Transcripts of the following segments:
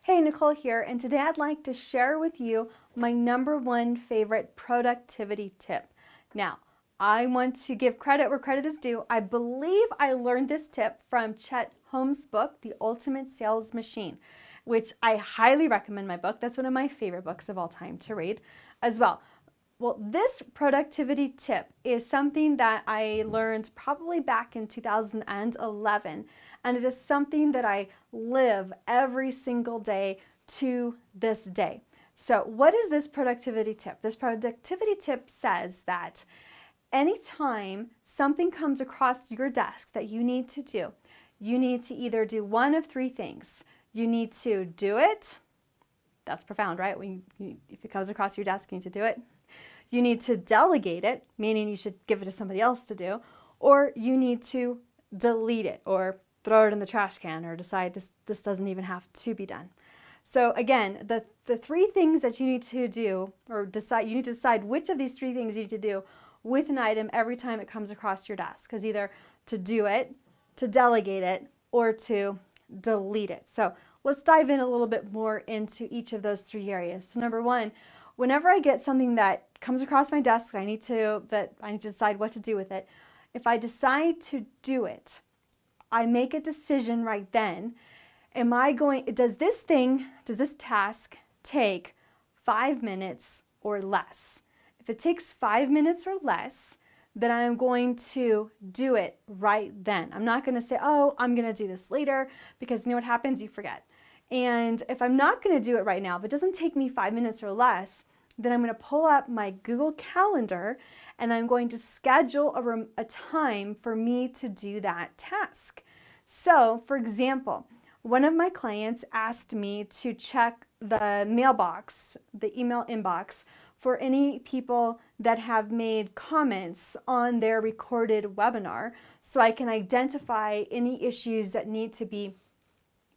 Hey, Nicole here, and today I'd like to share with you my #1 favorite productivity tip. Now, I want to give credit where credit is due. I believe I learned this tip from Chet Holmes' book, The Ultimate Sales Machine, which I highly recommend my book. That's one of my favorite books of all time to read as well. Well, this productivity tip is something that I learned probably back in 2011, and it is something that I live every single day to this day. So what is this productivity tip? This productivity tip says that anytime something comes across your desk that you need to do, you need to either do one of three things. You need to do it. That's profound, right? If it comes across your desk, you need to do it. You need to delegate it, meaning you should give it to somebody else to do, or you need to delete it or throw it in the trash can or decide this doesn't even have to be done. So again, the three things that you need to do or decide, you need to decide which of these three things you need to do with an item every time it comes across your desk, because either to do it, to delegate it, or to delete it. So let's dive in a little bit more into each of those three areas. So number one, whenever I get something that comes across my desk that I need to decide what to do with it, if I decide to do it, I make a decision right then. Does this task take 5 minutes or less? If it takes 5 minutes or less, then I'm going to do it right then. I'm not going to say, oh, I'm going to do this later, because you know what happens? You forget. And if I'm not going to do it right now, if it doesn't take me 5 minutes or less, then I'm going to pull up my Google Calendar and I'm going to schedule a time for me to do that task. So, for example, one of my clients asked me to check the mailbox, the email inbox, for any people that have made comments on their recorded webinar, so I can identify any issues that need to be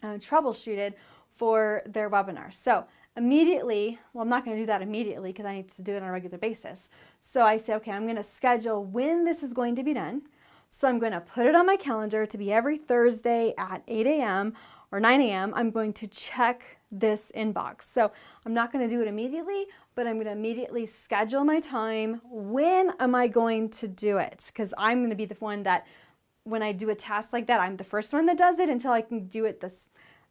troubleshooted for their webinar. So immediately, well, I'm not going to do that immediately because I need to do it on a regular basis. So I say, okay, I'm going to schedule when this is going to be done. So I'm going to put it on my calendar to be every Thursday at 8 a.m. or 9 a.m. I'm going to check this inbox. So I'm not going to do it immediately, but I'm going to immediately schedule my time. When am I going to do it? Because I'm going to be the one that, when I do a task like that, I'm the first one that does it until I can do it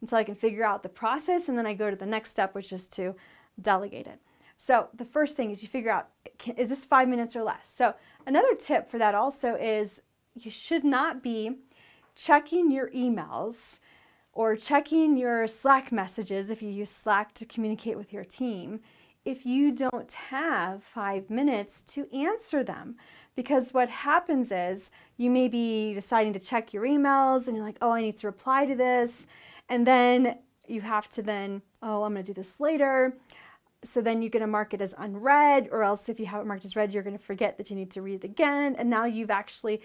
until I can figure out the process, and then I go to the next step, which is to delegate it. So the first thing is you figure out, is this 5 minutes or less? So another tip for that also is you should not be checking your emails or checking your Slack messages, if you use Slack to communicate with your team, if you don't have 5 minutes to answer them. Because what happens is you may be deciding to check your emails and you're like, oh, I need to reply to this. And then you have to oh, I'm going to do this later. So then you're going to mark it as unread, or else if you have it marked as read, you're going to forget that you need to read it again. And now you've actually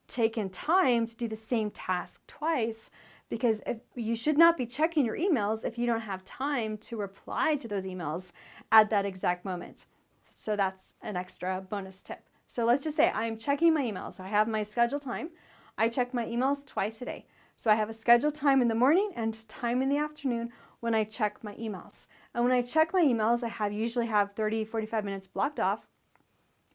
taken time to do the same task twice, because you should not be checking your emails if you don't have time to reply to those emails at that exact moment. So that's an extra bonus tip. So let's just say I'm checking my emails. I have my scheduled time. I check my emails twice a day. So I have a scheduled time in the morning and time in the afternoon when I check my emails. And when I check my emails, I usually have 30, 45 minutes blocked off,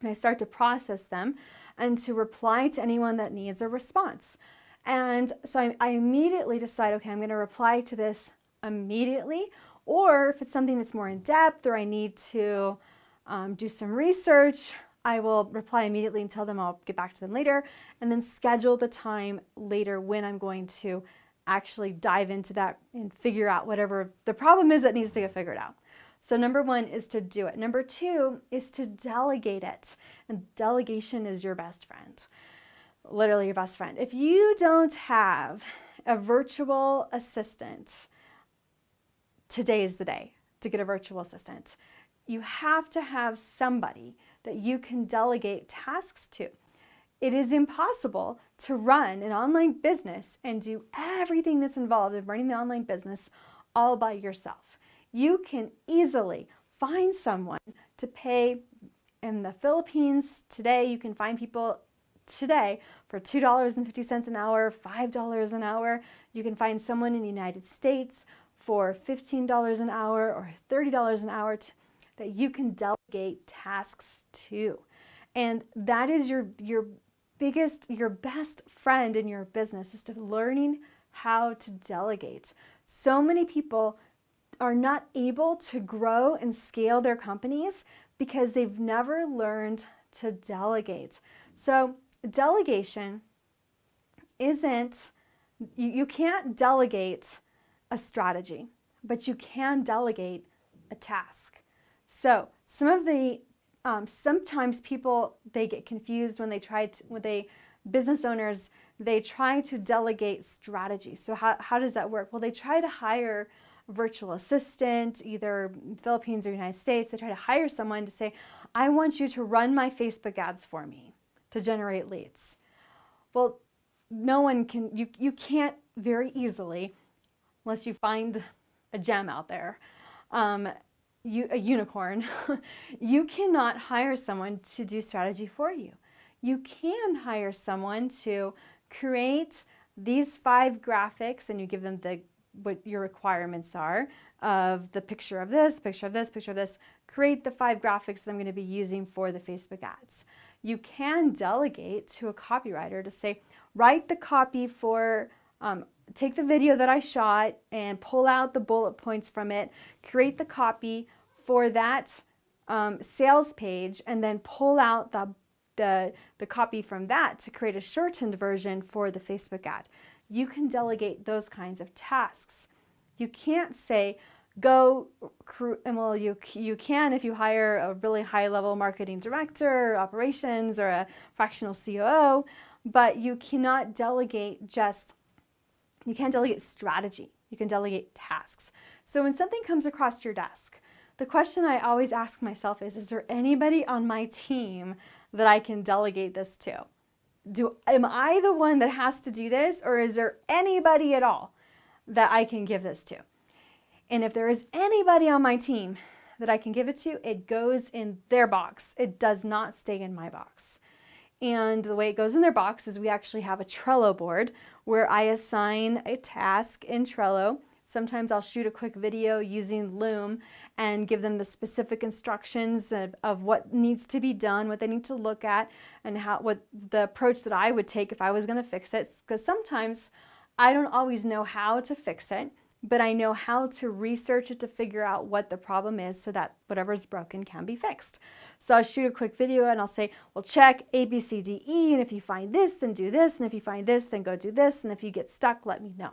and I start to process them and to reply to anyone that needs a response. And so I immediately decide, okay, I'm going to reply to this immediately, or if it's something that's more in depth or I need to do some research, I will reply immediately and tell them I'll get back to them later, and then schedule the time later when I'm going to actually dive into that and figure out whatever the problem is that needs to get figured out. So number one is to do it. Number two is to delegate it. And delegation is your best friend. Literally your best friend. If you don't have a virtual assistant, today is the day to get a virtual assistant. You have to have somebody that you can delegate tasks to. It is impossible to run an online business and do everything that's involved in running the online business all by yourself. You can easily find someone to pay. In the Philippines today, you can find people today for $2.50 an hour, $5 an hour. You can find someone in the United States for $15 an hour or $30 an hour that you can delegate tasks to. And that is your best friend in your business, is to learning how to delegate. So many people are not able to grow and scale their companies because they've never learned to delegate. So delegation isn't, you can't delegate a strategy, but you can delegate a task. So some of the sometimes people, they get confused when business owners, they try to delegate strategy. So how does that work? Well, they try to hire a virtual assistant, either Philippines or United States. They try to hire someone to say, I want you to run my Facebook ads for me to generate leads. Well, no one can, you can't very easily, unless you find a gem out there, a unicorn, you cannot hire someone to do strategy for you. You can hire someone to create these 5 graphics, and you give them what your requirements are of the picture of this, picture of this, picture of this. Create the 5 graphics that I'm going to be using for the Facebook ads. You can delegate to a copywriter to say, write the copy for, take the video that I shot and pull out the bullet points from it, create the copy for that sales page, and then pull out the copy from that to create a shortened version for the Facebook ad. You can delegate those kinds of tasks. You can't say, well, you can if you hire a really high-level marketing director, operations, or a fractional COO, but you cannot delegate you can't delegate strategy. You can delegate tasks. So when something comes across your desk, the question I always ask myself is there anybody on my team that I can delegate this to? Am I the one that has to do this, or is there anybody at all that I can give this to? And if there is anybody on my team that I can give it to, it goes in their box. It does not stay in my box. And the way it goes in their box is we actually have a Trello board where I assign a task in Trello. Sometimes I'll shoot a quick video using Loom and give them the specific instructions of what needs to be done, what they need to look at, and what the approach that I would take if I was going to fix it. Because sometimes I don't always know how to fix it, but I know how to research it to figure out what the problem is so that whatever's broken can be fixed. So I'll shoot a quick video and I'll say, well, check A, B, C, D, E, and if you find this, then do this, and if you find this, then go do this, and if you get stuck, let me know.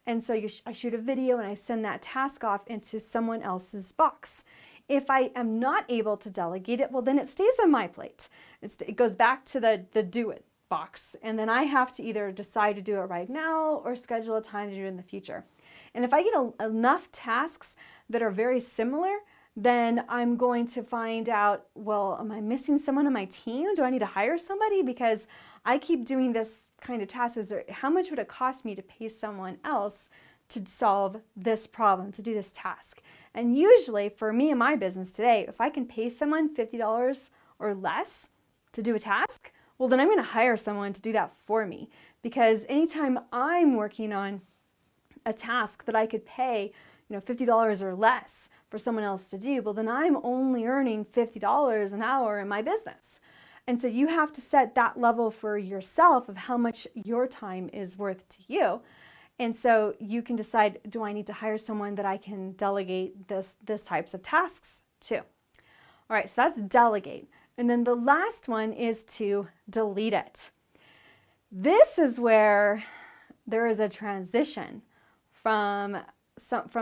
And so I shoot a video and I send that task off into someone else's box. If I am not able to delegate it, well, then it stays on my plate. It goes back to the do it box, and then I have to either decide to do it right now or schedule a time to do it in the future. And if I get enough tasks that are very similar, then I'm going to find out, well, am I missing someone on my team? Do I need to hire somebody? Because I keep doing this kind of task. How much would it cost me to pay someone else to solve this problem, to do this task? And usually for me in my business today, if I can pay someone $50 or less to do a task, well, then I'm going to hire someone to do that for me. Because anytime I'm working on a task that I could pay, $50 or less for someone else to do, well, then I'm only earning $50 an hour in my business. And so you have to set that level for yourself of how much your time is worth to you. And so you can decide, do I need to hire someone that I can delegate this types of tasks to? All right, so that's delegate. And then the last one is to delete it. This is where there is a transition from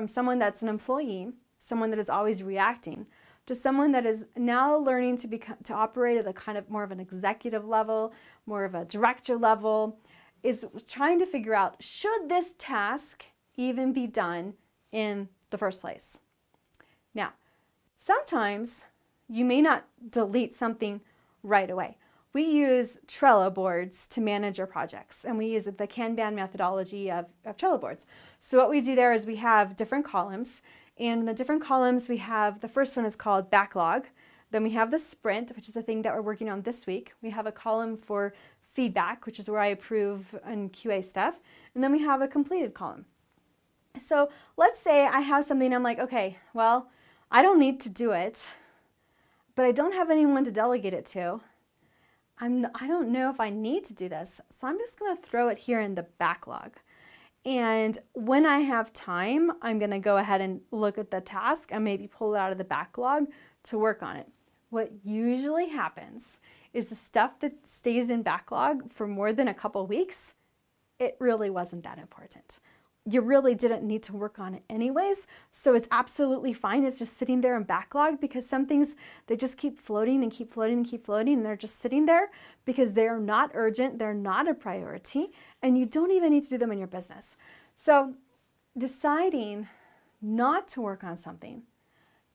someone that's an employee, someone that is always reacting, to someone that is now learning to operate at a kind of more of an executive level, more of a director level, is trying to figure out, should this task even be done in the first place? Now, sometimes you may not delete something right away. We use Trello boards to manage our projects, and we use the Kanban methodology of Trello boards. So what we do there is we have different columns, and in the different columns we have, the first one is called backlog, then we have the sprint, which is a thing that we're working on this week. We have a column for feedback, which is where I approve and QA stuff, and then we have a completed column. So let's say I have something, I'm like, okay, well, I don't need to do it, but I don't have anyone to delegate it to. I don't know if I need to do this, so I'm just going to throw it here in the backlog. And when I have time, I'm going to go ahead and look at the task and maybe pull it out of the backlog to work on it. What usually happens is the stuff that stays in backlog for more than a couple weeks, it really wasn't that important. You really didn't need to work on it anyways, so it's absolutely fine. It's just sitting there in backlog because some things, they just keep floating and keep floating and keep floating, and they're just sitting there because they're not urgent, they're not a priority, and you don't even need to do them in your business. So deciding not to work on something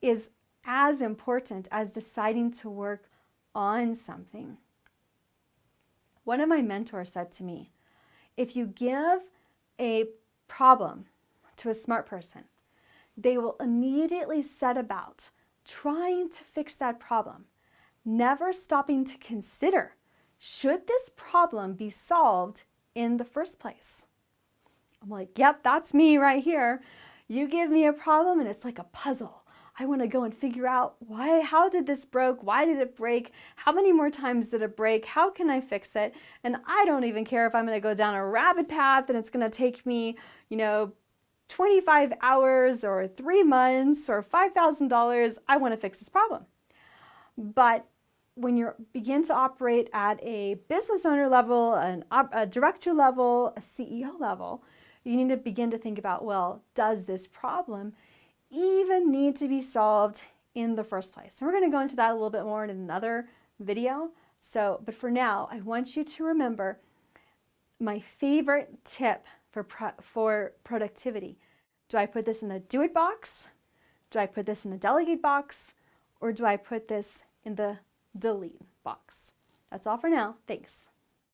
is as important as deciding to work on something. One of my mentors said to me, if you give a problem to a smart person, they will immediately set about trying to fix that problem, never stopping to consider, should this problem be solved in the first place? I'm like, yep, that's me right here. You give me a problem and it's like a puzzle. I want to go and figure out how did this broke? Why did it break? How many more times did it break? How can I fix it? And I don't even care if I'm going to go down a rabbit path and it's going to take me, 25 hours or 3 months or $5,000. I want to fix this problem. But when you begin to operate at a business owner level, a director level, a CEO level, you need to begin to think about, well, does this problem even need to be solved in the first place? And we're going to go into that a little bit more in another video. But for now, I want you to remember my favorite tip for productivity. Do I put this in the do it box? Do I put this in the delegate box? Or do I put this in the delete box? That's all for now. Thanks.